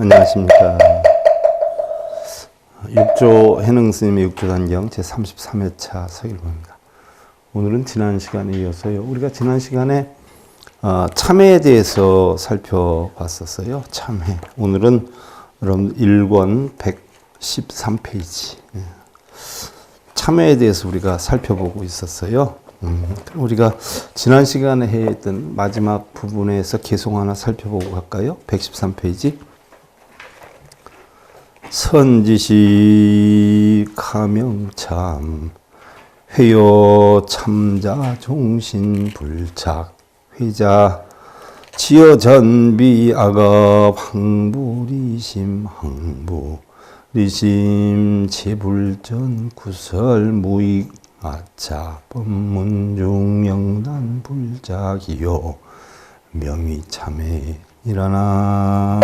안녕하십니까. 육조 해능스님의 육조단경 제33회차 서일보입니다. 오늘은 지난 시간에 이어서요. 우리가 지난 시간에 참회에 대해서 살펴봤었어요. 참회. 오늘은 여러분 1권 113페이지. 참회에 대해서 우리가 살펴보고 있었어요. 우리가 지난 시간에 했던 마지막 부분에서 개송 하나 살펴보고 갈까요? 113페이지. 선지식 가명참 회여 참자 종신 불착 회자 지어 전비 악업 항부리심 항부리심 제불전 구설 무익 아차 법문중 명단 불작이요 명의 참회 일어나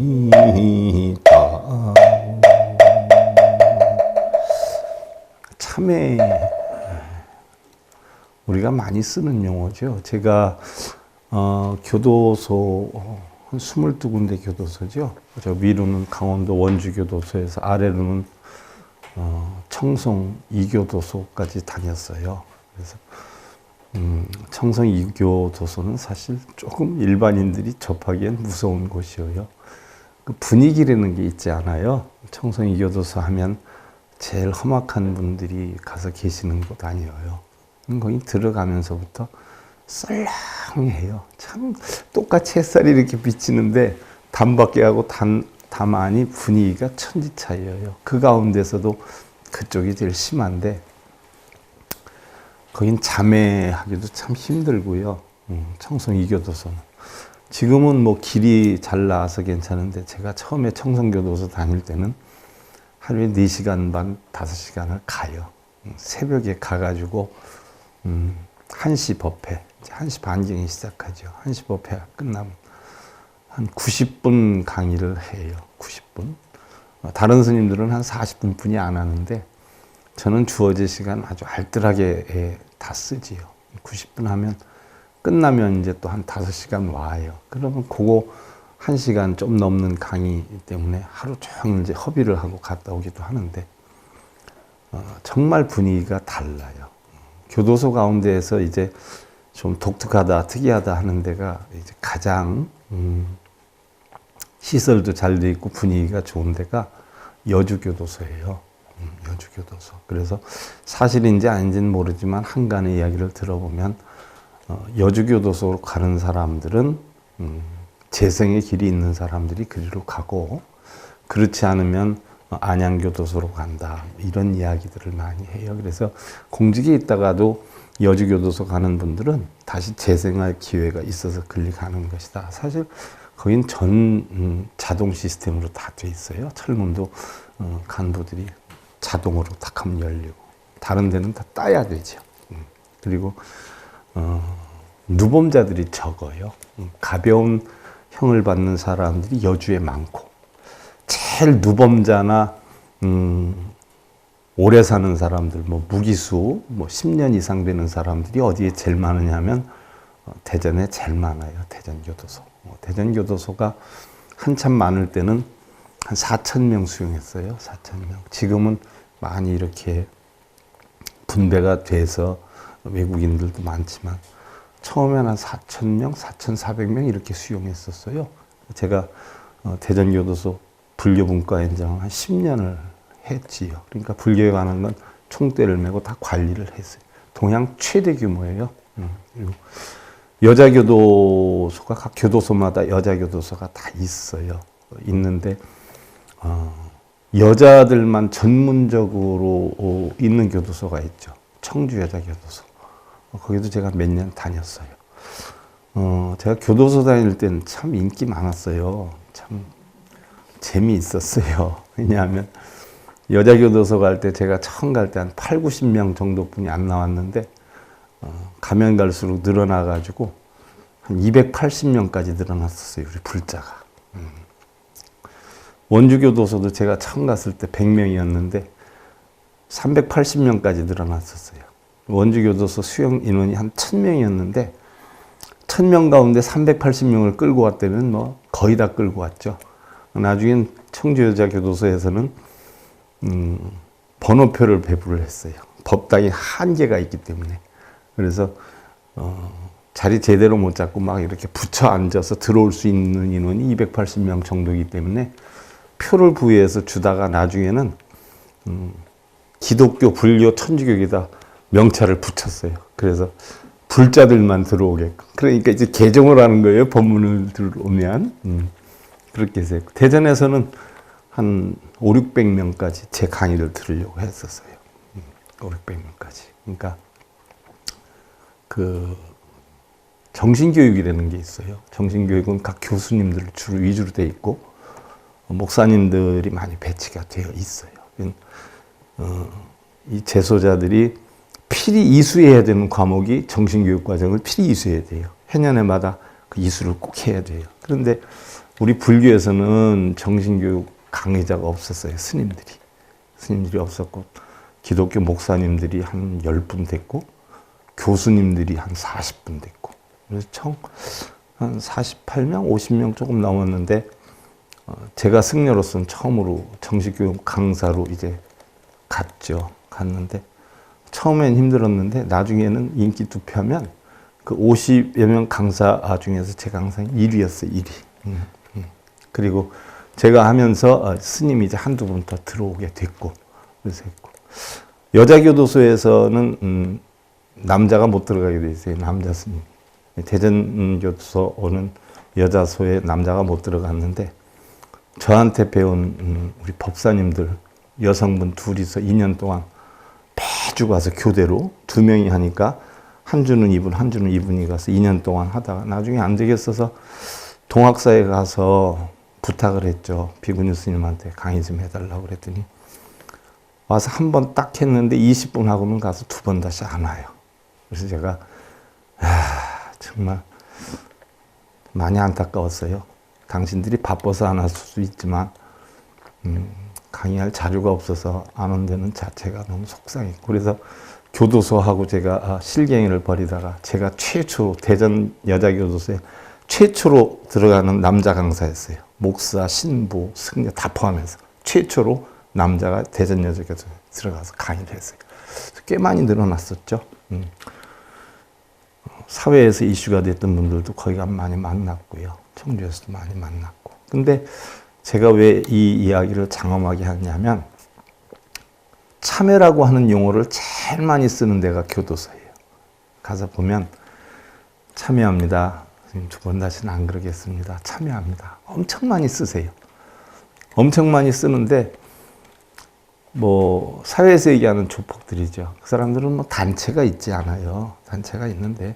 무미다. 참회 우리가 많이 쓰는 용어죠. 제가 교도소 한 22군데 교도소죠. 저 위로는 강원도 원주교도소에서 아래로는 청송 2교도소까지 다녔어요. 그래서 청송 2교도소는 사실 조금 일반인들이 접하기엔 무서운 곳이에요. 그 분위기라는 게 있지 않아요. 청송 2교도소 하면 제일 험악한 분들이 가서 계시는 곳 아니에요. 거기 들어가면서부터 썰렁해요. 참 똑같이 햇살이 이렇게 비치는데 담밖에 하고 담 안이 분위기가 천지 차이예요. 그 가운데서도 그쪽이 제일 심한데 거긴 자매하기도 참 힘들고요. 청송 2교도소는. 지금은 뭐 길이 잘 나와서 괜찮은데 제가 처음에 청송교도소 다닐 때는 하루에 4시간 반, 5시간을 가요. 새벽에 가가지고 1시 법회, 이제 1시 반경에 시작하죠. 1시 법회 끝나면 한 90분 강의를 해요. 90분. 다른 스님들은 한 40분 뿐이 안 하는데 저는 주어진 시간 아주 알뜰하게 다 쓰지요. 90분 하면 끝나면 이제 또 한 5시간 와요. 그러면 그거 1시간 좀 넘는 강의 때문에 하루 종일 이제 허비를 하고 갔다 오기도 하는데 정말 분위기가 달라요. 교도소 가운데에서 이제 좀 독특하다, 특이하다 하는 데가 이제 가장 시설도 잘 돼 있고 분위기가 좋은 데가 여주교도소예요. 여주교도소. 그래서 사실인지 아닌지는 모르지만 한간의 이야기를 들어보면 여주교도소로 가는 사람들은 재생의 길이 있는 사람들이 그리로 가고 그렇지 않으면 안양교도소로 간다. 이런 이야기들을 많이 해요. 그래서 공직에 있다가도 여주교도소 가는 분들은 다시 재생할 기회가 있어서 그리 가는 것이다. 사실 거긴 전 자동 시스템으로 다 돼 있어요. 철문도 간부들이 자동으로 탁 하면 열리고 다른 데는 다 따야 되죠. 그리고 누범자들이 적어요. 가벼운 형을 받는 사람들이 여주에 많고 제일 누범자나 오래 사는 사람들, 뭐 무기수, 뭐 10년 이상 되는 사람들이 어디에 제일 많으냐면 대전에 제일 많아요. 대전교도소. 대전교도소가 한참 많을 때는 한 4,000명 수용했어요. 4,000명. 지금은 많이 이렇게 분배가 돼서 외국인들도 많지만 처음에는 한 4,000명, 4,400명 이렇게 수용했었어요. 제가 대전교도소 불교문과위원장 한 10년을 했지요. 그러니까 불교에 관한 건 총대를 메고 다 관리를 했어요. 동양 최대 규모예요. 그리고 여자 교도소가 각 교도소마다 여자 교도소가 다 있어요. 있는데 여자들만 전문적으로 있는 교도소가 있죠. 청주 여자 교도소. 거기도 제가 몇 년 다녔어요. 제가 교도소 다닐 때는 참 인기 많았어요. 참 재미있었어요. 왜냐하면 여자 교도소 갈 때 제가 처음 갈 때 한 8, 90명 정도뿐이 안 나왔는데 가면 갈수록 늘어나가지고 한 280명까지 늘어났었어요. 우리 불자가. 원주교도소도 제가 처음 갔을 때 100명이었는데 380명까지 늘어났었어요. 원주교도소 수용 인원이 한 1000명이었는데 1000명 가운데 380명을 끌고 왔다면 뭐 거의 다 끌고 왔죠. 나중엔 청주여자교도소에서는 번호표를 배부를 했어요. 법당이 한계가 있기 때문에. 그래서 자리 제대로 못 잡고 막 이렇게 붙여 앉아서 들어올 수 있는 인원이 280명 정도이기 때문에 표를 부여해서 주다가 나중에는 기독교, 불교, 천주교에다 명찰을 붙였어요. 그래서 불자들만 들어오게끔. 그러니까 이제 개정을 하는 거예요. 법문을 들어오면. 그렇게 해서 대전에서는 한 5, 600명까지 제 강의를 들으려고 했었어요. 5, 600명까지. 그러니까 그 정신교육이라는 게 있어요. 정신교육은 각 교수님들 주로 위주로 돼 있고 목사님들이 많이 배치가 되어 있어요. 이 재소자들이 필히 이수해야 되는 과목이 정신교육 과정을 필히 이수해야 돼요. 해년에마다 그 이수를 꼭 해야 돼요. 그런데 우리 불교에서는 정신교육 강의자가 없었어요. 스님들이 없었고 기독교 목사님들이 한 10분 됐고 교수님들이 한 40분 됐고 그래서 총 한 48명, 50명 조금 넘었는데 제가 승려로서는 처음으로 정신교육 강사로 이제 갔는데 처음엔 힘들었는데 나중에는 인기 투표하면 그 50여 명 강사 중에서 제가 항상 1위였어요. 1위. 그리고 제가 하면서 스님이 이제 한두 분 더 들어오게 됐고 그래서 했고 여자교도소에서는 남자가 못 들어가게 돼 있어요. 남자 스님. 대전교도소는 여자소에 남자가 못 들어갔는데 저한테 배운 우리 법사님들 여성분 둘이서 2년 동안 매주 가서 교대로 2명이 하니까 한 주는 이분, 한 주는 이분이 가서 2년 동안 하다가 나중에 안 되겠어서 동학사에 가서 부탁을 했죠. 비구니 스님한테 강의 좀 해달라고 그랬더니 와서 한 번 딱 했는데 20분 하고는 가서 2번 다시 안 와요. 그래서 제가 정말 많이 안타까웠어요. 당신들이 바빠서 안 왔을 수도 있지만 강의할 자료가 없어서 안 온 데는 자체가 너무 속상했고 그래서 교도소하고 제가 실갱이를 벌이다가 제가 최초로 대전 여자교도소에 최초로 들어가는 남자 강사였어요. 목사, 신부, 승려 다 포함해서 최초로 남자가 대전 여자교도소에 들어가서 강의를 했어요. 꽤 많이 늘어났었죠. 사회에서 이슈가 됐던 분들도 거기 가면 많이 만났고요. 청주에서도 많이 만났고. 근데 제가 왜 이 이야기를 장엄하게 하냐면 참여라고 하는 용어를 제일 많이 쓰는 데가 교도소예요. 가서 보면 참여합니다. 2번 다시는 안 그러겠습니다. 참여합니다. 엄청 많이 쓰세요. 엄청 많이 쓰는데 뭐 사회에서 얘기하는 조폭들이죠. 그 사람들은 뭐 단체가 있지 않아요. 단체가 있는데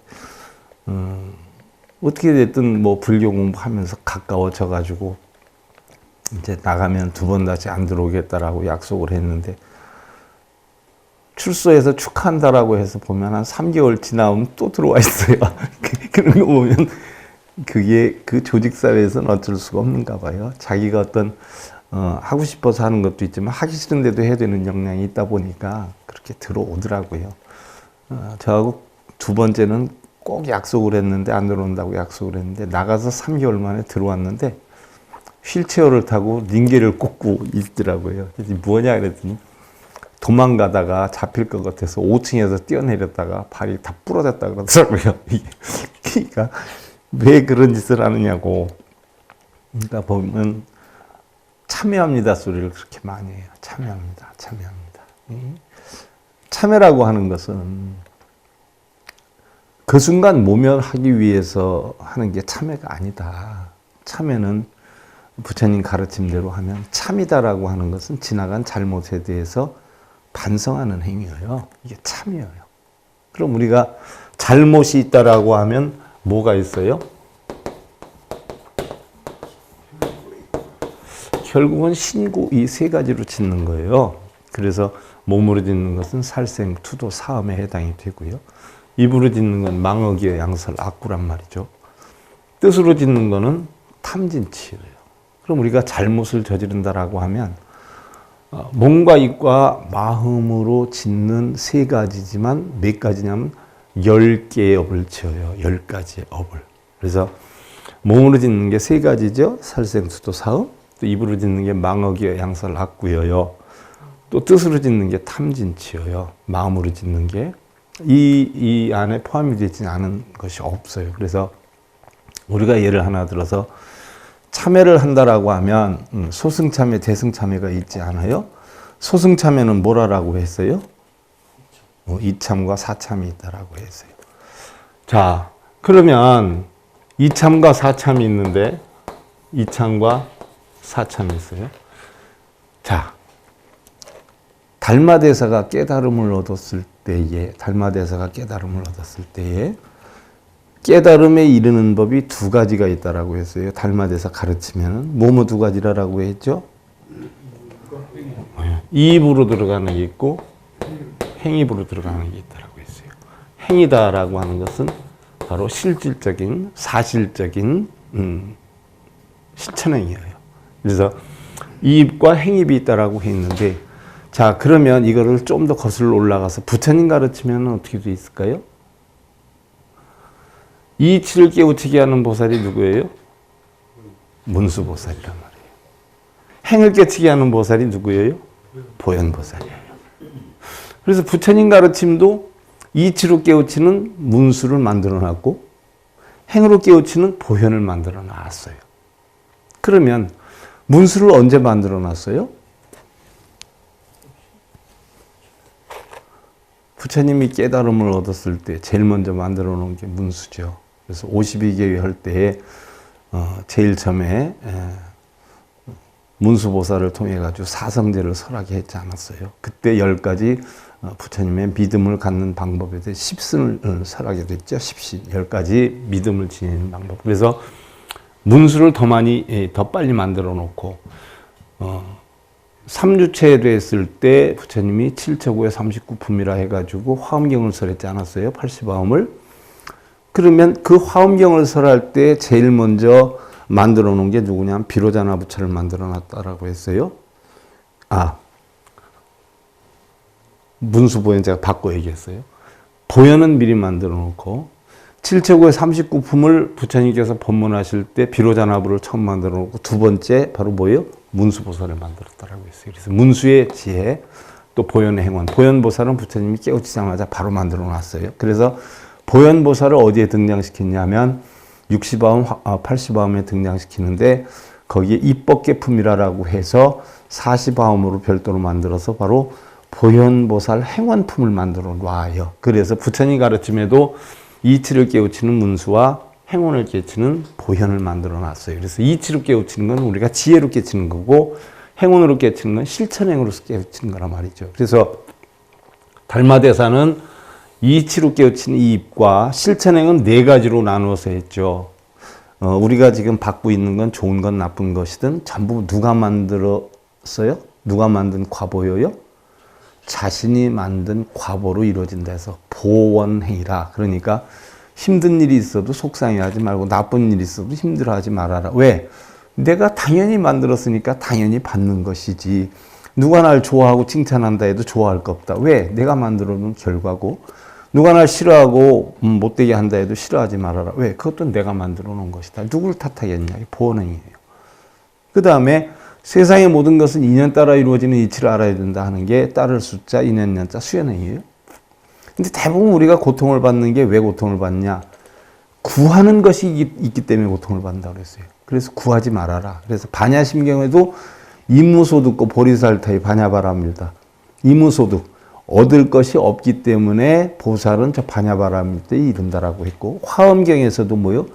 어떻게 됐든 뭐 불교 공부하면서 가까워져 가지고 이제 나가면 2번 다시 안 들어오겠다라고 약속을 했는데 출소해서 축하한다라고 해서 보면 한 3개월 지나면 또 들어와 있어요. 그런 거 보면 그게 그 조직 사회에서는 어쩔 수가 없는가 봐요. 자기가 어떤 하고 싶어서 하는 것도 있지만 하기 싫은데도 해야 되는 역량이 있다 보니까 그렇게 들어오더라고요. 저하고 2번째는 꼭 약속을 했는데 안 들어온다고 약속을 했는데 나가서 3개월 만에 들어왔는데 휠체어를 타고 링게를 꽂고 있더라고요. 그래서 뭐냐 그랬더니 도망가다가 잡힐 것 같아서 5층에서 뛰어내렸다가 발이 다 부러졌다 그러더라고요. 그러니까 왜 그런 짓을 하느냐고. 그러니까 보면 참여합니다 소리를 그렇게 많이 해요. 참여합니다. 참여합니다. 참회라고 하는 것은 그 순간 모면하기 위해서 하는 게 참회가 아니다. 참회는 부처님 가르침대로 하면 참이다라고 하는 것은 지나간 잘못에 대해서 반성하는 행위예요. 이게 참이에요. 그럼 우리가 잘못이 있다라고 하면 뭐가 있어요? 결국은 신고 이 세 가지로 짓는 거예요. 그래서 몸으로 짓는 것은 살생, 투도, 사음에 해당이 되고요. 입으로 짓는 건 망어기어, 양설, 악구란 말이죠. 뜻으로 짓는 거는 탐진치예요. 그럼 우리가 잘못을 저지른다라고 하면 몸과 입과 마음으로 짓는 세 가지지만 몇 가지냐면 10개의 업을 지어요. 10가지의 업을. 그래서 몸으로 짓는 게 세 가지죠. 살생, 투도, 사음. 또 입으로 짓는 게 망어기어, 양설, 악구여요. 또 뜻으로 짓는 게 탐진치여요. 마음으로 짓는 게 이 안에 포함이 되지 않은 것이 없어요. 그래서 우리가 예를 하나 들어서 참회를 한다라고 하면 소승참회, 대승참회가 있지 않아요? 소승참회는 뭐라고 했어요? 이참과 사참이 있다라고 했어요. 자, 그러면 이참과 사참이 있는데 이참과 사참이 있어요. 자, 달마대사가 깨달음을 얻었을 때에 깨달음에 이르는 법이 두 가지가 있다라고 했어요. 달마대사 가르치면은 뭐뭐 두 가지라고 했죠? 이입으로 들어가는 게 있고 행입으로 들어가는 게 있다라고 했어요. 행이다라고 하는 것은 바로 실질적인 사실적인 실천행위예요. 그래서 이입과 행입이 있다라고 했는데, 자, 그러면 이거를 좀 더 거슬러 올라가서 부처님 가르치면 어떻게 돼 있을까요? 이치를 깨우치게 하는 보살이 누구예요? 문수보살이란 말이에요. 행을 깨치게 하는 보살이 누구예요? 보현보살이에요. 그래서 부처님 가르침도 이치로 깨우치는 문수를 만들어 놨고 행으로 깨우치는 보현을 만들어 놨어요. 그러면 문수를 언제 만들어 놨어요? 부처님이 깨달음을 얻었을 때 제일 먼저 만들어 놓은 게 문수죠. 그래서 52개위 할 때에 제일 처음에 문수보살을 통해 가지고 사성제를 설하게 했지 않았어요. 그때 10가지 부처님의 믿음을 갖는 방법에 대해 십신을 설하게 됐죠. 십신, 10가지 믿음을 지니는 방법. 그래서 문수를 더 빨리 만들어 놓고 3주째 됐을 때 부처님이 7처구의 39품이라 해가지고 화엄경을 설했지 않았어요? 80화엄을. 그러면 그 화엄경을 설할 때 제일 먼저 만들어 놓은 게 누구냐면 비로자나 부처를 만들어 놨다라고 했어요. 문수보현 제가 바꿔 얘기했어요. 보현은 미리 만들어 놓고 7처구의 39품을 부처님께서 법문하실 때 비로자나부를 처음 만들어 놓고 두 번째 바로 뭐예요? 문수보살을 만들었다라고 했어요. 그래서 문수의 지혜, 또 보현의 행원. 보현보살은 부처님이 깨우치자마자 바로 만들어 놨어요. 그래서 보현보살을 어디에 등장시켰냐면 60화엄, 80화엄에 등장시키는데 거기에 입법계품이라고 해서 40화엄으로 별도로 만들어서 바로 보현보살 행원품을 만들어 놔요. 그래서 부처님 가르침에도 이치를 깨우치는 문수와 행운을 깨치는 보현을 만들어 놨어요. 그래서 이치로 깨우치는 건 우리가 지혜로 깨치는 거고 행운으로 깨치는 건 실천행으로 깨우치는 거란 말이죠. 그래서 달마대사는 이치로 깨우치는 이입과 실천행은 4가지로 나누어서 했죠. 우리가 지금 받고 있는 건 좋은 건 나쁜 것이든 전부 누가 만들었어요? 누가 만든 과보여요? 자신이 만든 과보로 이루어진다 해서 보원행이라. 그러니까 힘든 일이 있어도 속상해하지 말고 나쁜 일이 있어도 힘들어하지 말아라. 왜? 내가 당연히 만들었으니까 당연히 받는 것이지. 누가 날 좋아하고 칭찬한다 해도 좋아할 거 없다. 왜? 내가 만들어 놓은 결과고. 누가 날 싫어하고 못되게 한다 해도 싫어하지 말아라. 왜? 그것도 내가 만들어 놓은 것이다. 누구를 탓하겠냐? 보원행이에요. 그 다음에 세상의 모든 것은 인연 따라 이루어지는 이치를 알아야 된다 하는 게 따를 숫자, 인연, 연자, 수연행이에요. 근데 대부분 우리가 고통을 받는 게 왜 고통을 받냐? 구하는 것이 있기 때문에 고통을 받는다고 그랬어요. 그래서 구하지 말아라. 그래서 반야심경에도 이무소득고 보리살타의 반야바람일다. 이무소득. 얻을 것이 없기 때문에 보살은 저 반야바람 때 이른다라고 했고, 화엄경에서도 뭐요?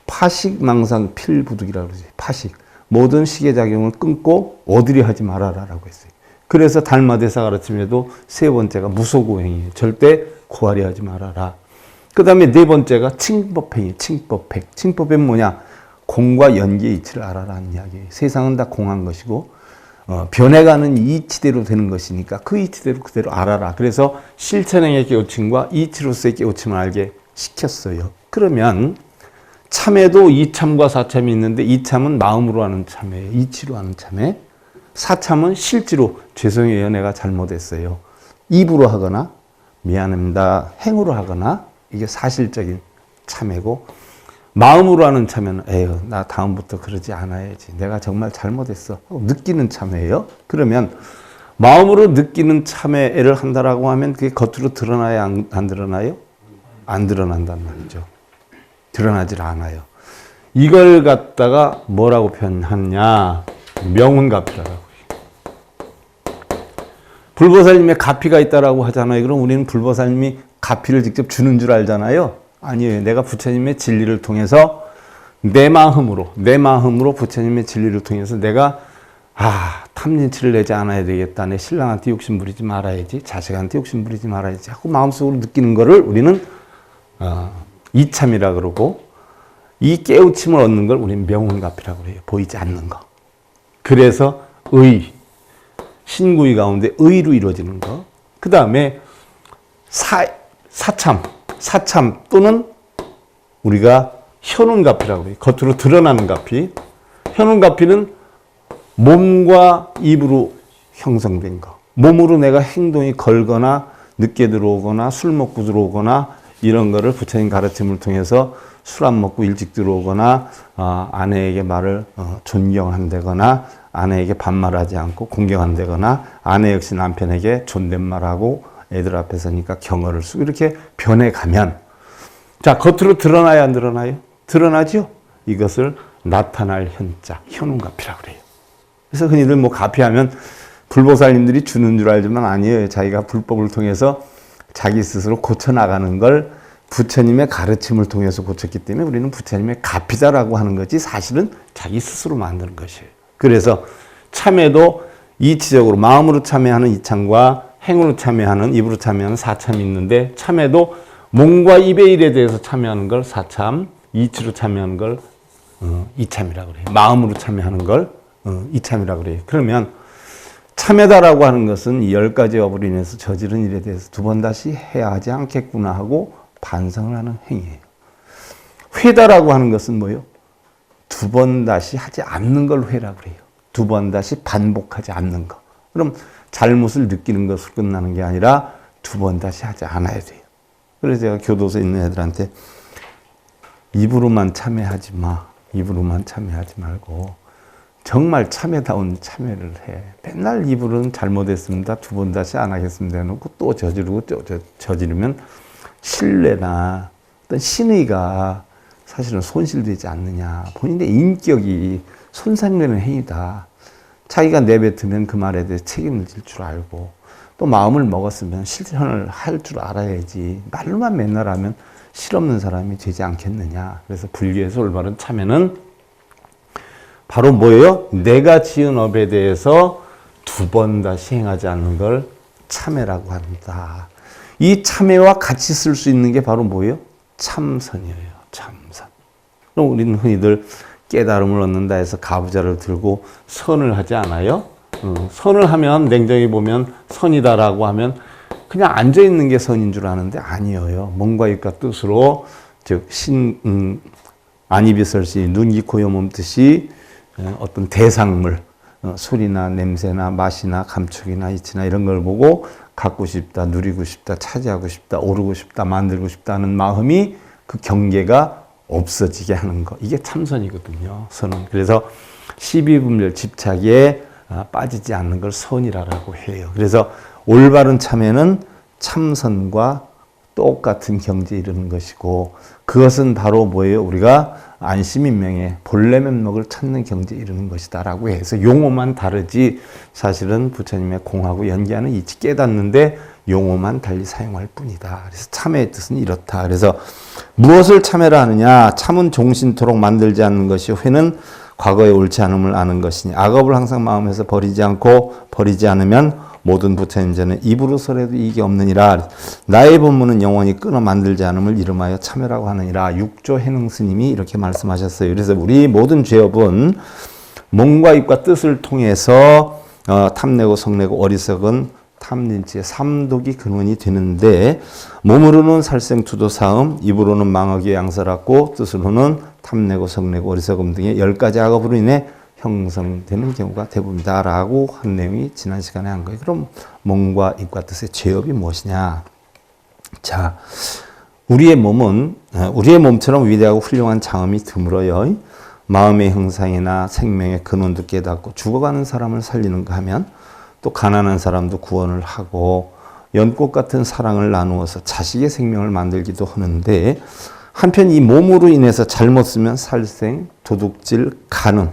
파식망상 필부득이라고 그러지. 파식. 모든 시계작용을 끊고 얻으려 하지 말아라라고 했어요. 그래서 달마대사 가르침에도 세 번째가 무소고행이에요. 절대 구하려 하지 말아라. 그 다음에 네 번째가 칭법행이에요. 칭법행. 칭법은 뭐냐? 공과 연기의 이치를 알아라는 이야기예요. 세상은 다 공한 것이고 변해가는 이치대로 되는 것이니까 그 이치대로 그대로 알아라. 그래서 실천행의 깨우침과 이치로서의 깨우침을 알게 시켰어요. 그러면 참에도 이참과 사참이 있는데, 이참은 마음으로 하는 참이에요. 이치로 하는 참에. 사참은 실제로 죄송해요, 내가 잘못했어요, 입으로 하거나 미안합니다 행으로 하거나, 이게 사실적인 참회고, 마음으로 하는 참회는 에휴 나 다음부터 그러지 않아야지, 내가 정말 잘못했어 느끼는 참회예요. 그러면 마음으로 느끼는 참회를 한다라고 하면 그게 겉으로 드러나야 안 드러나요? 안 드러난단 말이죠. 드러나질 않아요. 이걸 갖다가 뭐라고 표현하냐? 명운가피라고. 불보살님의 가피가 있다라고 하잖아요. 그럼 우리는 불보살님이 가피를 직접 주는 줄 알잖아요. 아니에요. 내가 부처님의 진리를 통해서 내 마음으로 부처님의 진리를 통해서 내가 탐진치를 내지 않아야 되겠다. 내 신랑한테 욕심 부리지 말아야지. 자식한테 욕심 부리지 말아야지 하고 마음속으로 느끼는 거를 우리는 이참이라 그러고, 이 깨우침을 얻는 걸 우리는 명운가피라고 해요. 보이지 않는 거. 그래서 신구의 가운데 의로 이루어지는 거. 그 다음에 사참 또는 우리가 현운가피라고 해요. 겉으로 드러나는 가피. 현운가피는 몸과 입으로 형성된 거. 몸으로 내가 행동이 걸거나 늦게 들어오거나 술 먹고 들어오거나 이런 거를 부처님 가르침을 통해서 술 안 먹고 일찍 들어오거나 아내에게 말을 존경한다거나 아내에게 반말하지 않고 공경한다거나 아내 역시 남편에게 존댓말하고 애들 앞에 서니까 경어를 쓰고 이렇게 변해가면, 자, 겉으로 드러나야 안 드러나요? 드러나죠? 이것을 나타날 현자, 현운가피라고 그래요. 그래서 흔히들 뭐 가피하면 불보살님들이 주는 줄 알지만 아니에요. 자기가 불법을 통해서 자기 스스로 고쳐나가는 걸 부처님의 가르침을 통해서 고쳤기 때문에 우리는 부처님의 가피다라고 하는 거지, 사실은 자기 스스로 만드는 것이에요. 그래서 참회도 이치적으로 마음으로 참회하는 이참과 행으로 참회하는, 입으로 참회하는 사참이 있는데, 참회도 몸과 입의 일에 대해서 참회하는 걸 사참, 이치로 참회하는 걸 이참이라고 그래요. 마음으로 참회하는 걸 이참이라고 그래요. 그러면 참회다라고 하는 것은 이 10가지 업으로 인해서 저지른 일에 대해서 두 번 다시 해야 하지 않겠구나 하고 반성을 하는 행위예요. 회다라고 하는 것은 뭐예요? 두 번 다시 하지 않는 걸 회라고 그래요. 두 번 다시 반복하지 않는 거. 그럼 잘못을 느끼는 것으로 끝나는 게 아니라 두 번 다시 하지 않아야 돼요. 그래서 제가 교도소에 있는 애들한테 입으로만 참회하지 마. 입으로만 참회하지 말고 정말 참회다운 참회를 해. 맨날 입으로는 잘못했습니다, 두 번 다시 안 하겠습니다 해놓고 또 저지르고 또 저지르면 신뢰나 어떤 신의가 사실은 손실되지 않느냐. 본인의 인격이 손상되는 행위다. 자기가 내뱉으면 그 말에 대해 책임을 질 줄 알고 또 마음을 먹었으면 실천을 할 줄 알아야지. 말로만 맨날 하면 실없는 사람이 되지 않겠느냐. 그래서 불교에서 올바른 참회는 바로 뭐예요? 내가 지은 업에 대해서 두 번 다시 행하지 않는 걸 참회라고 합니다. 이 참회와 같이 쓸 수 있는 게 바로 뭐예요? 참선이에요. 참선. 그럼 우리는 흔히들 깨달음을 얻는다 해서 가부좌를 들고 선을 하지 않아요? 선을 하면 냉정히 보면 선이다라고 하면 그냥 앉아있는 게 선인 줄 아는데 아니에요. 몸과 입과 뜻으로, 즉 안이비설시 눈, 귀, 코, 여, 몸 뜻이 어떤 대상물, 소리나 냄새나 맛이나 감촉이나 이치나 이런 걸 보고 갖고 싶다, 누리고 싶다, 차지하고 싶다, 오르고 싶다, 만들고 싶다는 마음이, 그 경계가 없어지게 하는 거. 이게 참선이거든요. 선은. 그래서 12분별 집착에 빠지지 않는 걸 선이라고 해요. 그래서 올바른 참회는 참선과 똑같은 경지에 이르는 것이고, 그것은 바로 뭐예요? 우리가 안심인명에 본래 면목을 찾는 경지에 이르는 것이다 라고 해서 용어만 다르지 사실은 부처님의 공하고 연계하는 이치 깨닫는데 용어만 달리 사용할 뿐이다. 그래서 참회의 뜻은 이렇다. 그래서 무엇을 참회라 하느냐? 참은 종신토록 만들지 않는 것이, 회는 과거에 옳지 않음을 아는 것이니, 악업을 항상 마음에서 버리지 않고 버리지 않으면 모든 부처님전에 입으로서라도 이익이 없느니라. 나의 본문은 영원히 끊어 만들지 않음을 이름하여 참회라고 하느니라. 육조 해능 스님이 이렇게 말씀하셨어요. 그래서 우리 모든 죄업은 몸과 입과 뜻을 통해서 탐내고 성내고 어리석은 탐진치의 삼독이 근원이 되는데, 몸으로는 살생투도 사음, 입으로는 망하게 양설하고, 뜻으로는 탐내고 성내고 어리석음 등의 10가지 악업으로 인해 형성되는 경우가 대부분이다 라고 한 내용이 지난 시간에 한 거예요. 그럼 몸과 입과 뜻의 죄업이 무엇이냐? 자, 우리의 몸처럼 위대하고 훌륭한 장엄이 드물어요. 마음의 형상이나 생명의 근원도 깨닫고 죽어가는 사람을 살리는가 하면, 또 가난한 사람도 구원을 하고 연꽃 같은 사랑을 나누어서 자식의 생명을 만들기도 하는데, 한편 이 몸으로 인해서 잘못 쓰면 살생, 도둑질, 간음,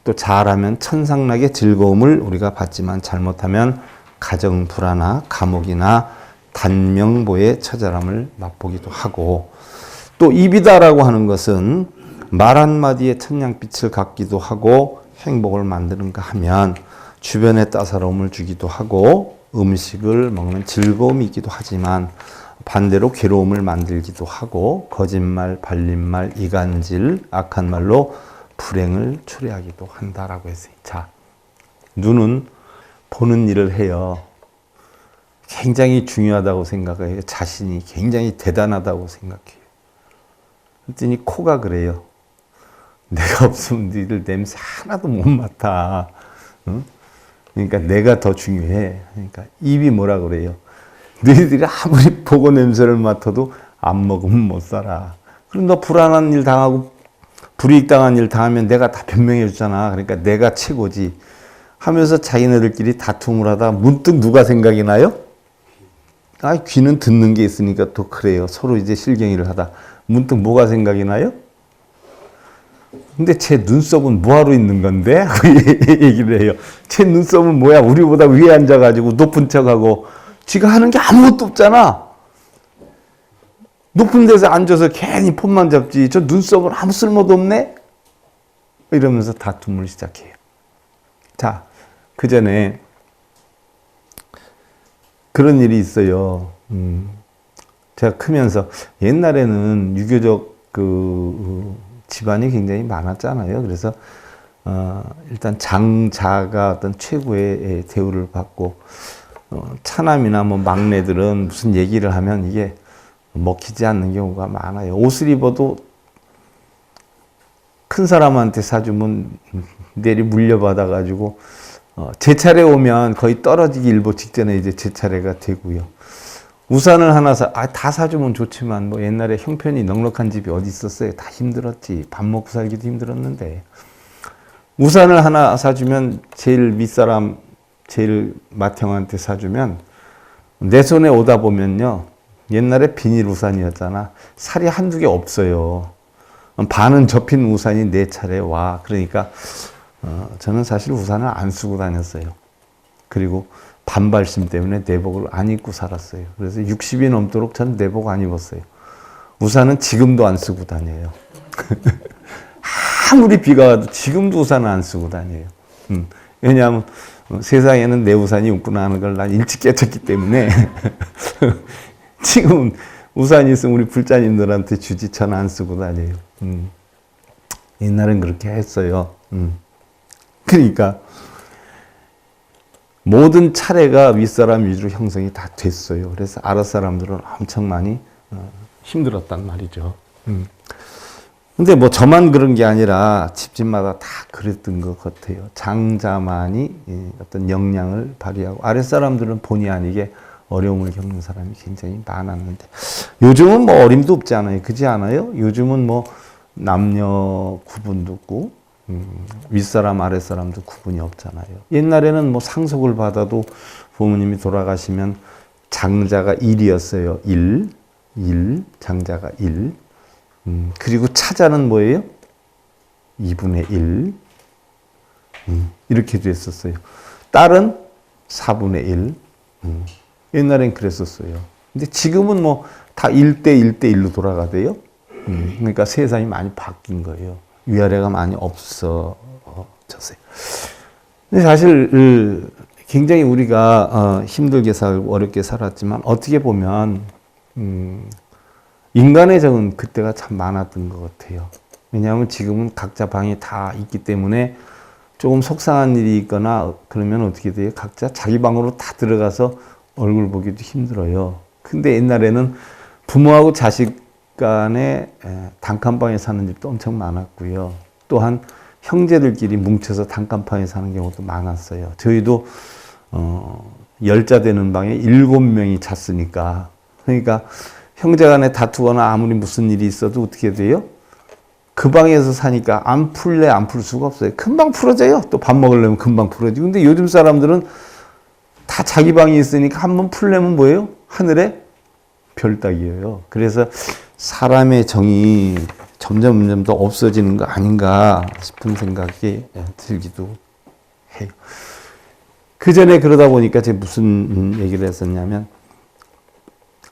또 잘하면 천상락의 즐거움을 우리가 받지만 잘못하면 가정 불화나 감옥이나 단명보의 처절함을 맛보기도 하고, 또 입이다라고 하는 것은 말 한마디에 천냥빛을 갖기도 하고 행복을 만드는가 하면 주변에 따사로움을 주기도 하고 음식을 먹는 즐거움이 있기도 하지만 반대로 괴로움을 만들기도 하고 거짓말, 발림말, 이간질, 악한 말로 불행을 초래하기도 한다라고 했어요. 자, 눈은 보는 일을 해요. 굉장히 중요하다고 생각해요. 자신이 굉장히 대단하다고 생각해요. 그랬더니 코가 그래요. 내가 없으면 너희들 냄새 하나도 못 맡아. 응? 그러니까 내가 더 중요해. 그러니까 입이 뭐라 그래요. 너희들이 아무리 보고 냄새를 맡아도 안 먹으면 못 살아. 그럼 너 불안한 일 당하고 불이익 당한 일 당하면 내가 다 변명해 주잖아. 그러니까 내가 최고지 하면서 자기네들끼리 다툼을 하다 문득 누가 생각이 나요? 아, 귀는 듣는 게 있으니까 또 그래요. 서로 이제 실경이를 하다 문득 뭐가 생각이 나요? 근데 제 눈썹은 뭐하러 있는 건데? 하고 얘기를 해요. 제 눈썹은 뭐야? 우리보다 위에 앉아가지고 높은 척하고 지가 하는 게 아무것도 없잖아. 높은 데서 앉아서 괜히 폰만 잡지. 저 눈썹은 아무 쓸모도 없네? 이러면서 다툼을 시작해요. 자, 그 전에 그런 일이 있어요. 제가 크면서 옛날에는 유교적 집안이 굉장히 많았잖아요. 그래서 일단 장자가 어떤 최고의 대우를 받고 차남이나 뭐 막내들은 무슨 얘기를 하면 이게 먹히지 않는 경우가 많아요. 옷을 입어도 큰 사람한테 사주면 내리 물려받아가지고 제 차례 오면 거의 떨어지기 일보 직전에 이제 제 차례가 되고요. 우산을 하나 다 사주면 좋지만 뭐 옛날에 형편이 넉넉한 집이 어디 있었어요. 다 힘들었지. 밥 먹고 살기도 힘들었는데 우산을 하나 사주면 제일 윗사람 제일 맏형한테 사주면 내 손에 오다 보면요. 옛날에 비닐 우산이었잖아. 살이 한두 개 없어요. 반은 접힌 우산이 내 차례 와. 그러니까 저는 사실 우산을 안 쓰고 다녔어요. 그리고 반발심 때문에 내복을 안 입고 살았어요. 그래서 60이 넘도록 저는 내복 안 입었어요. 우산은 지금도 안 쓰고 다녀요. 아무리 비가 와도 지금도 우산을 안 쓰고 다녀요. 왜냐하면 세상에는 내 우산이 없구나 하는 걸 난 일찍 깨쳤기 때문에 지금 우산이 있으면 우리 불자님들한테 주지 저는 안 쓰고 다녀요. 옛날엔 그렇게 했어요. 그러니까 모든 차례가 윗사람 위주로 형성이 다 됐어요. 그래서 아랫사람들은 엄청 많이 힘들었단 말이죠. 근데 뭐 저만 그런 게 아니라 집집마다 다 그랬던 것 같아요. 장자만이 어떤 역량을 발휘하고 아랫사람들은 본의 아니게 어려움을 겪는 사람이 굉장히 많았는데 요즘은 뭐 어림도 없지 않아요. 그렇지 않아요? 요즘은 뭐 남녀 구분도 없고 윗사람 아랫사람도 구분이 없잖아요. 옛날에는 뭐 상속을 받아도 부모님이 돌아가시면 장자가 1이었어요. 1, 장자가 1. 그리고 차자는 뭐예요? 2분의 1. 이렇게 됐었어요. 딸은 4분의 1. 옛날엔 그랬었어요. 근데 지금은 뭐 다 1대 1대 1로 돌아가대요. 그러니까 세상이 많이 바뀐 거예요. 위아래가 많이 없어졌어요. 근데 사실 굉장히 우리가 힘들게 살고 어렵게 살았지만 어떻게 보면 인간의 적은 그때가 참 많았던 것 같아요. 왜냐하면 지금은 각자 방이 다 있기 때문에 조금 속상한 일이 있거나 그러면 어떻게 돼요? 각자 자기 방으로 다 들어가서 얼굴 보기도 힘들어요. 근데 옛날에는 부모하고 자식 간에 단칸방에 사는 집도 엄청 많았고요. 또한 형제들끼리 뭉쳐서 단칸방에 사는 경우도 많았어요. 저희도 10자 되는 방에 7명이 잤으니까. 그러니까 형제간에 다투거나 아무리 무슨 일이 있어도 어떻게 돼요? 그 방에서 사니까 안 풀래 안 풀 수가 없어요. 금방 풀어져요. 또 밥 먹으려면 금방 풀어지고. 근데 요즘 사람들은 다 자기 방이 있으니까 한번 풀려면 뭐예요? 하늘에 별 따기예요. 그래서 사람의 정이 점점 더 없어지는 거 아닌가 싶은 생각이 들기도 해요. 그 전에 그러다 보니까 제가 무슨 얘기를 했었냐면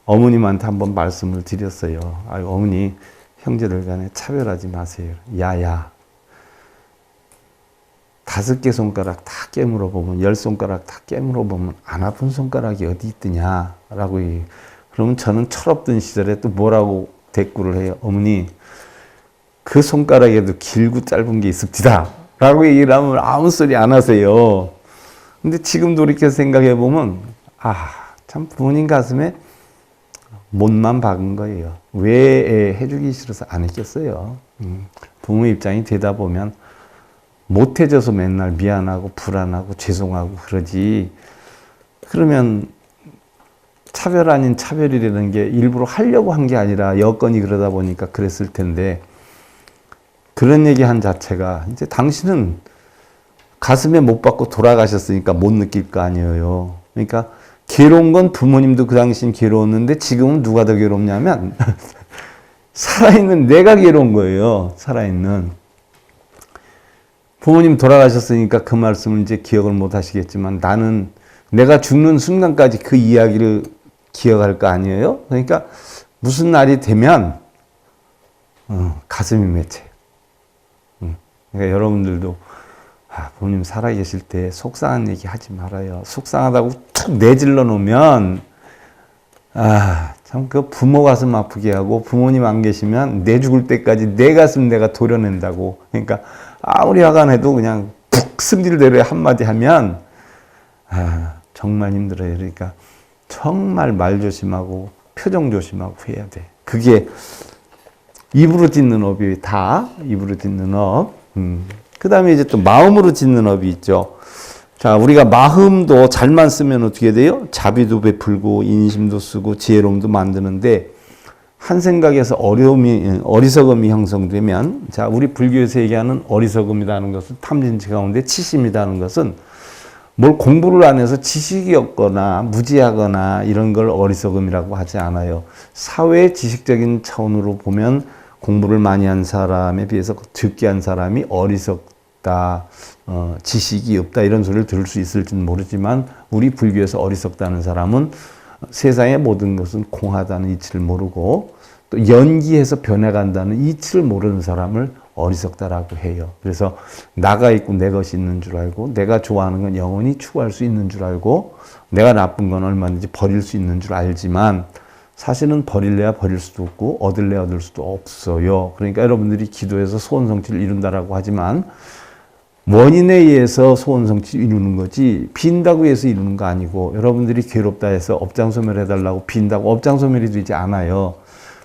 어머님한테 한번 말씀을 드렸어요. 아유, 어머니, 형제들 간에 차별하지 마세요. 야야. 5개 손가락 다 깨물어 보면, 10손가락 다 깨물어 보면 안 아픈 손가락이 어디 있더냐라고 그러면 저는 철없던 시절에 또 뭐라고 대꾸를 해요. 어머니, 그 손가락에도 길고 짧은 게 있습니다. 라고 얘기를 하면 아무 소리 안 하세요. 근데 지금 돌이켜 생각해 보면, 참 부모님 가슴에 못만 박은 거예요. 왜 해주기 싫어서 안 했겠어요. 부모 입장이 되다 보면 못해줘서 맨날 미안하고 불안하고 죄송하고 그러지. 그러면 차별 아닌 차별이라는 게 일부러 하려고 한 게 아니라 여건이 그러다 보니까 그랬을 텐데 그런 얘기 한 자체가 이제 당신은 가슴에 못 박고 돌아가셨으니까 못 느낄 거 아니에요. 그러니까 괴로운 건 부모님도 그 당시엔 괴로웠는데 지금은 누가 더 괴롭냐면 살아있는 내가 괴로운 거예요. 살아있는. 부모님 돌아가셨으니까 그 말씀을 이제 기억을 못 하시겠지만 나는 내가 죽는 순간까지 그 이야기를 기억할 거 아니에요? 그러니까 무슨 날이 되면 가슴이 맺혀요. 그러니까 여러분들도 부모님 살아계실 때 속상한 얘기 하지 말아요. 속상하다고 툭 내질러 놓으면 참 그 부모 가슴 아프게 하고 부모님 안 계시면 내 죽을 때까지 내 가슴 내가 도려낸다고. 그러니까 아무리 화가 나도 그냥 푹 승질대로 한마디 하면 정말 힘들어요. 그러니까 정말 말 조심하고 표정 조심하고 해야 돼. 그게 입으로 짓는 업이 다 입으로 짓는 업. 그 다음에 이제 또 마음으로 짓는 업이 있죠. 자, 우리가 마음도 잘만 쓰면 어떻게 돼요? 자비도 베풀고 인심도 쓰고 지혜로움도 만드는데 한 생각에서 어리석음이 형성되면, 자, 우리 불교에서 얘기하는 어리석음이라는 것은 탐진치 가운데 치심이라는 것은 뭘 공부를 안 해서 지식이 없거나 무지하거나 이런 걸 어리석음이라고 하지 않아요. 사회 지식적인 차원으로 보면 공부를 많이 한 사람에 비해서 적게 한 사람이 어리석다, 지식이 없다 이런 소리를 들을 수 있을지는 모르지만 우리 불교에서 어리석다는 사람은 세상의 모든 것은 공하다는 이치를 모르고 또 연기해서 변해간다는 이치를 모르는 사람을 어리석다라고 해요. 그래서 나가 있고 내 것이 있는 줄 알고 내가 좋아하는 건 영원히 추구할 수 있는 줄 알고 내가 나쁜 건 얼마든지 버릴 수 있는 줄 알지만 사실은 버릴래야 버릴 수도 없고 얻을래야 얻을 수도 없어요. 그러니까 여러분들이 기도해서 소원성취를 이룬다라고 하지만 원인에 의해서 소원성취를 이루는 거지 빈다고 해서 이루는 거 아니고 여러분들이 괴롭다 해서 업장소멸해달라고 빈다고 업장소멸이 되지 않아요.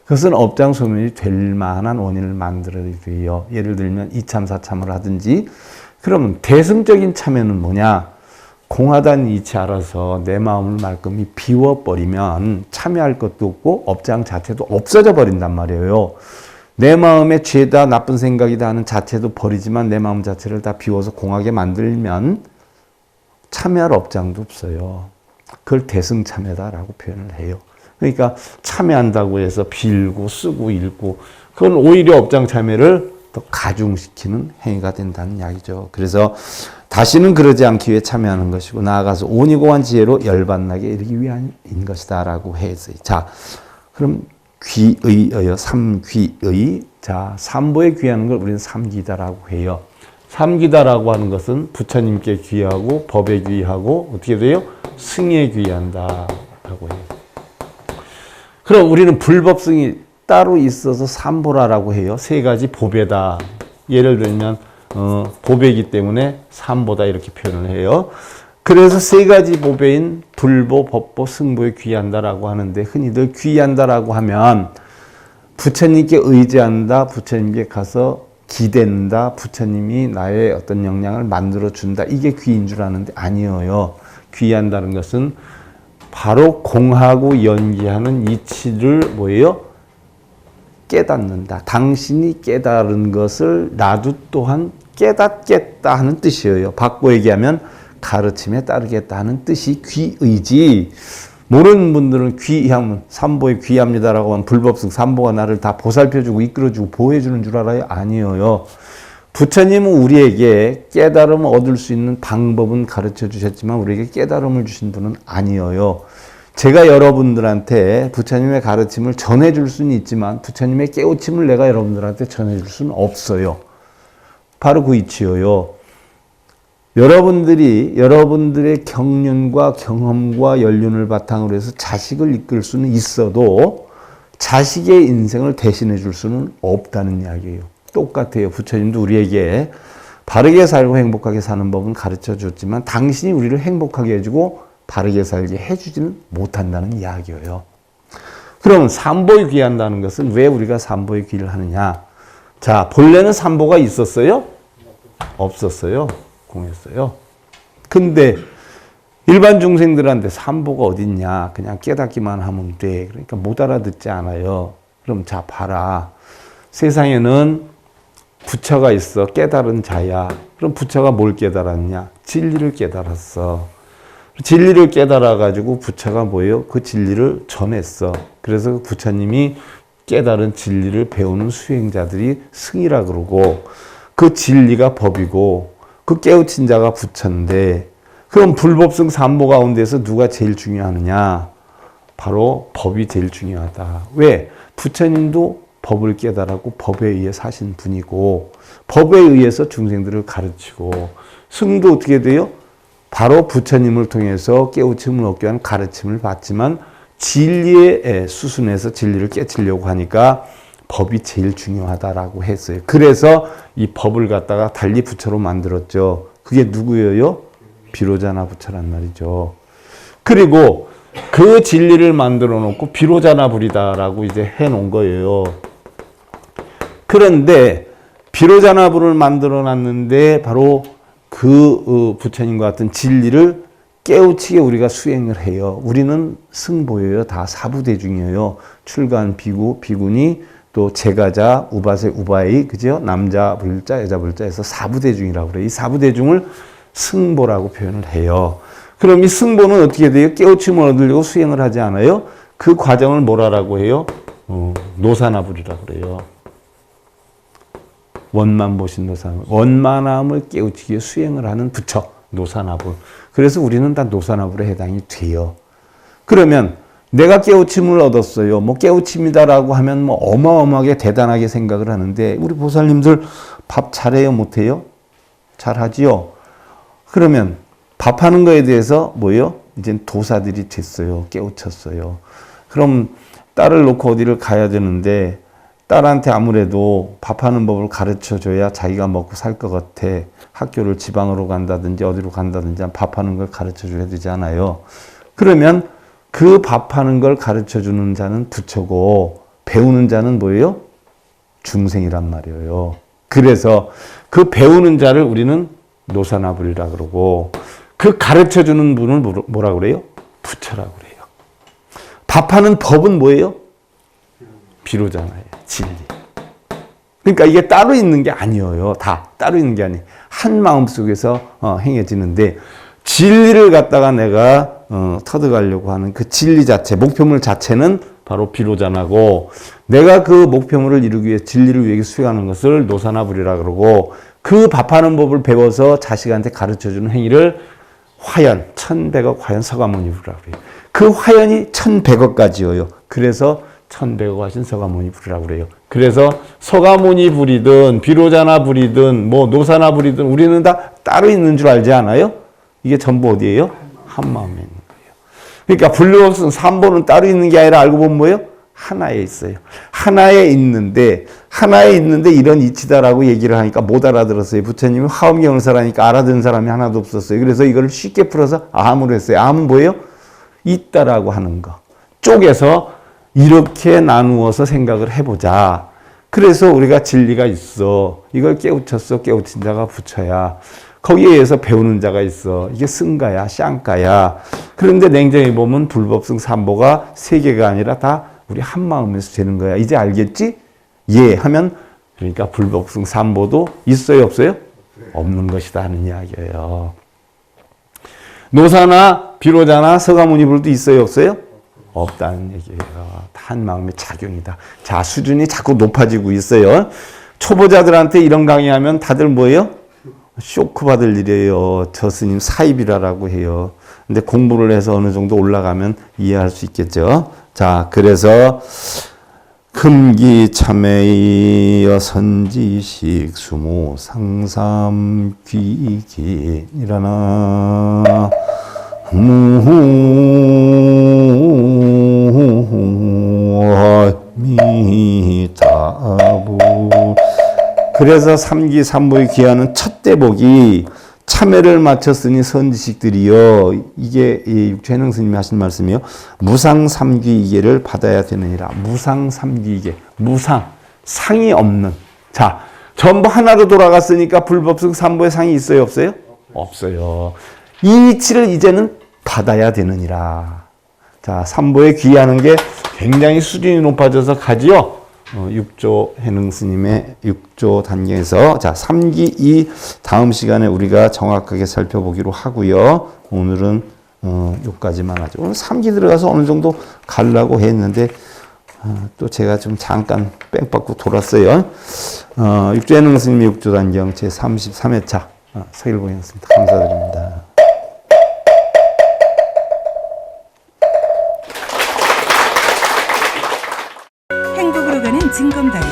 그것은 업장소멸이 될 만한 원인을 만들어야 돼요. 예를 들면 이참 사참을 하든지. 그러면 대승적인 참여는 뭐냐? 공하다는 이치 알아서 내 마음을 말끔히 비워버리면 참여할 것도 없고 업장 자체도 없어져 버린단 말이에요. 내 마음에 죄다 나쁜 생각이다 하는 자체도 버리지만 내 마음 자체를 다 비워서 공하게 만들면 참여할 업장도 없어요. 그걸 대승참여다라고 표현을 해요. 그러니까 참여한다고 해서 빌고 쓰고 읽고 그건 오히려 업장 참여를 더 가중시키는 행위가 된다는 이야기죠. 그래서 다시는 그러지 않기 위해 참여하는 것이고 나아가서 온이 고한 지혜로 열반나게 이르기 위함인 것이다 라고 했어요. 자, 그럼 귀의어요. 삼귀의. 자, 삼보에 귀하는 걸 우리는 삼기다라고 해요. 삼기다라고 하는 것은 부처님께 귀하고 법에 귀하고 어떻게 돼요? 승에 귀한다라고 해요. 그럼 우리는 불법승이 따로 있어서 삼보라라고 해요. 세 가지 보배다. 예를 들면 보배이기 때문에 삼보다 이렇게 표현을 해요. 그래서 세 가지 보배인 불보, 법보, 승보에 귀한다라고 하는데 흔히들 귀한다라고 하면 부처님께 의지한다, 부처님께 가서 기댄다, 부처님이 나의 어떤 역량을 만들어준다. 이게 귀인 줄 아는데 아니에요. 귀한다는 것은 바로 공하고 연기하는 이치를 뭐예요? 깨닫는다. 당신이 깨달은 것을 나도 또한 깨닫겠다 하는 뜻이에요. 바꿔 얘기하면 가르침에 따르겠다 하는 뜻이 귀의지. 모르는 분들은 귀하면 삼보에 귀합니다라고 하면 불법승 삼보가 나를 다 보살펴주고 이끌어주고 보호해주는 줄 알아요? 아니에요. 부처님은 우리에게 깨달음을 얻을 수 있는 방법은 가르쳐 주셨지만 우리에게 깨달음을 주신 분은 아니에요. 제가 여러분들한테 부처님의 가르침을 전해줄 수는 있지만 부처님의 깨우침을 내가 여러분들한테 전해줄 수는 없어요. 바로 그 이치예요. 여러분들의 경륜과 경험과 연륜을 바탕으로 해서 자식을 이끌 수는 있어도 자식의 인생을 대신해 줄 수는 없다는 이야기예요. 똑같아요. 부처님도 우리에게 바르게 살고 행복하게 사는 법은 가르쳐 줬지만 당신이 우리를 행복하게 해주고 바르게 살게 해주지는 못한다는 이야기예요. 그럼 삼보에 귀한다는 것은 왜 우리가 삼보에 귀를 하느냐? 자, 본래는 삼보가 있었어요? 없었어요. 공했어요. 근데 일반 중생들한테 삼보가 어딨냐? 그냥 깨닫기만 하면 돼. 그러니까 못 알아듣지 않아요. 그럼 자, 봐라. 세상에는 부처가 있어. 깨달은 자야. 그럼 부처가 뭘 깨달았냐? 진리를 깨달았어. 진리를 깨달아가지고 부처가 뭐예요? 그 진리를 전했어. 그래서 부처님이 깨달은 진리를 배우는 수행자들이 승이라 그러고 그 진리가 법이고 그 깨우친 자가 부처인데 그럼 불법승 삼보 가운데서 누가 제일 중요하느냐? 바로 법이 제일 중요하다. 왜? 부처님도 법을 깨달았고 법에 의해 사신 분이고 법에 의해서 중생들을 가르치고 승도 어떻게 돼요? 바로 부처님을 통해서 깨우침을 얻기 위한 가르침을 받지만 진리의 수순에서 진리를 깨치려고 하니까 법이 제일 중요하다라고 했어요. 그래서 이 법을 갖다가 달리 부처로 만들었죠. 그게 누구예요? 비로자나 부처란 말이죠. 그리고 그 진리를 만들어 놓고 비로자나 불이다라고 이제 해 놓은 거예요. 그런데 비로자나 불을 만들어 놨는데 바로 그 부처님과 같은 진리를 깨우치게 우리가 수행을 해요. 우리는 승보예요. 다 사부대중이에요. 출가한 비구, 비구니, 또 제가자, 우바세, 우바이, 그죠? 남자 불자, 여자 불자에서 사부대중이라고 그래요. 이 사부대중을 승보라고 표현을 해요. 그럼 이 승보는 어떻게 돼요? 깨우침을 얻으려고 수행을 하지 않아요? 그 과정을 뭐라고 해요? 노사나불이라고 그래요. 원만 보신 노사나불. 원만함을 깨우치기 위해 수행을 하는 부처, 노사나불. 그래서 우리는 다 노사나불에 해당이 돼요. 그러면 내가 깨우침을 얻었어요. 뭐 깨우침이다라고 하면 뭐 어마어마하게 대단하게 생각을 하는데 우리 보살님들 밥 잘해요? 못해요? 잘하지요? 그러면 밥하는 거에 대해서 뭐예요? 이제 도사들이 됐어요. 깨우쳤어요. 그럼 딸을 놓고 어디를 가야 되는데 딸한테 아무래도 밥하는 법을 가르쳐줘야 자기가 먹고 살 것 같아. 학교를 지방으로 간다든지 어디로 간다든지 밥하는 걸 가르쳐줘야 되지 않아요. 그러면 그 밥하는 걸 가르쳐주는 자는 부처고 배우는 자는 뭐예요? 중생이란 말이에요. 그래서 그 배우는 자를 우리는 노사나불이라 그러고 그 가르쳐주는 분을 뭐라 그래요? 부처라고 그래요. 밥하는 법은 뭐예요? 비로자나예요. 진리. 그러니까 이게 따로 있는 게 아니에요. 다 따로 있는 게 아니에요. 한 마음 속에서 행해지는데 진리를 갖다가 내가 터득하려고 하는 그 진리 자체, 목표물 자체는 바로 비로자나고, 내가 그 목표물을 이루기 위해 진리를 위해 수행하는 것을 노사나불이라 그러고, 그 밥하는 법을 배워서 자식한테 가르쳐주는 행위를 화연, 1100억 화연 서가모니불이라고 그래요. 그 화연이 1100억까지여요. 그래서 1100억 하신 서가모니불이라고 그래요. 그래서 서가모니불이든 비로자나불이든 뭐 노사나불이든 우리는 다 따로 있는 줄 알지 않아요? 이게 전부 어디예요? 한 마음에 있는 거예요. 그러니까 불법성 삼보는 따로 있는 게 아니라 알고 보면 뭐예요? 하나에 있어요. 하나에 있는데 이런 이치다라고 얘기를 하니까 못 알아들었어요. 부처님이 화엄경을사라니까 알아듣는 사람이 하나도 없었어요. 그래서 이걸 쉽게 풀어서 암으로 했어요. 암은 뭐예요? 있다라고 하는 거. 쪼개서 이렇게 나누어서 생각을 해보자. 그래서 우리가 진리가 있어. 이걸 깨우쳤어. 깨우친 자가 부처야. 거기에 의해서 배우는 자가 있어. 이게 승가야, 쌍가야. 그런데 냉정히 보면 불법성 삼보가 세 개가 아니라 다 우리 한 마음에서 되는 거야. 이제 알겠지? 예 하면 그러니까 불법성 삼보도 있어요, 없어요? 없는 것이다 하는 이야기예요. 노사나 비로자나 서가모니불도 있어요, 없어요? 없다는 얘기예요. 다 한 마음의 작용이다. 자, 수준이 자꾸 높아지고 있어요. 초보자들한테 이런 강의하면 다들 뭐예요? 쇼크 받을 일이에요. 저 스님 사입이라고 해요. 근데 공부를 해서 어느 정도 올라가면 이해할 수 있겠죠. 자, 그래서 금기참회의 선지식 수모 상삼 귀기니라나 무미타부. 그래서 삼기삼보의 귀하는 첫 대복이 참회를 마쳤으니 선지식들이요. 이게 육체행능 스님이 하신 말씀이요. 무상삼귀이계를 받아야 되느니라. 무상삼귀이계. 무상. 상이 없는. 자, 전부 하나로 돌아갔으니까 불법성 삼보의 상이 있어요, 없어요? 없어요. 이 이치를 이제는 받아야 되느니라. 자, 삼보에 귀하는 게 굉장히 수준이 높아져서 가지요. 6조 해능 스님의 6조 단계에서 자, 3기 2 다음 시간에 우리가 정확하게 살펴보기로 하고요. 오늘은 여기까지만 하죠. 오늘 3기 들어가서 어느 정도 가려고 했는데 또 제가 좀 잠깐 뺑 받고 돌았어요. 6조 해능 스님의 6조 단경 제 33회차 서일봉이었습니다. 감사드립니다. 진검다리에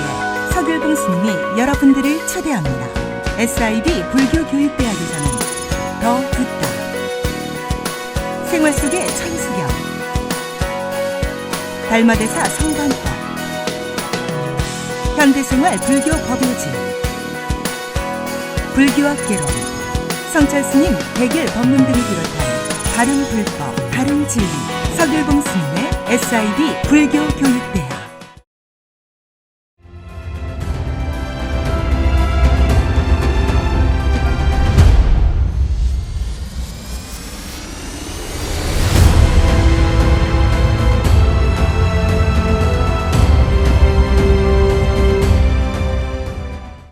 서길봉 스님이 여러분들을 초대합니다. SIB 불교교육대학에서는 더 듣다, 생활 속의 천수경, 달마대사 성관법, 현대생활 불교 법요지, 불교학개론, 성찰스님 백일 법문 등을 비롯한 다른 불법, 다른 진리, 서길봉 스님의 SIB 불교교육대학.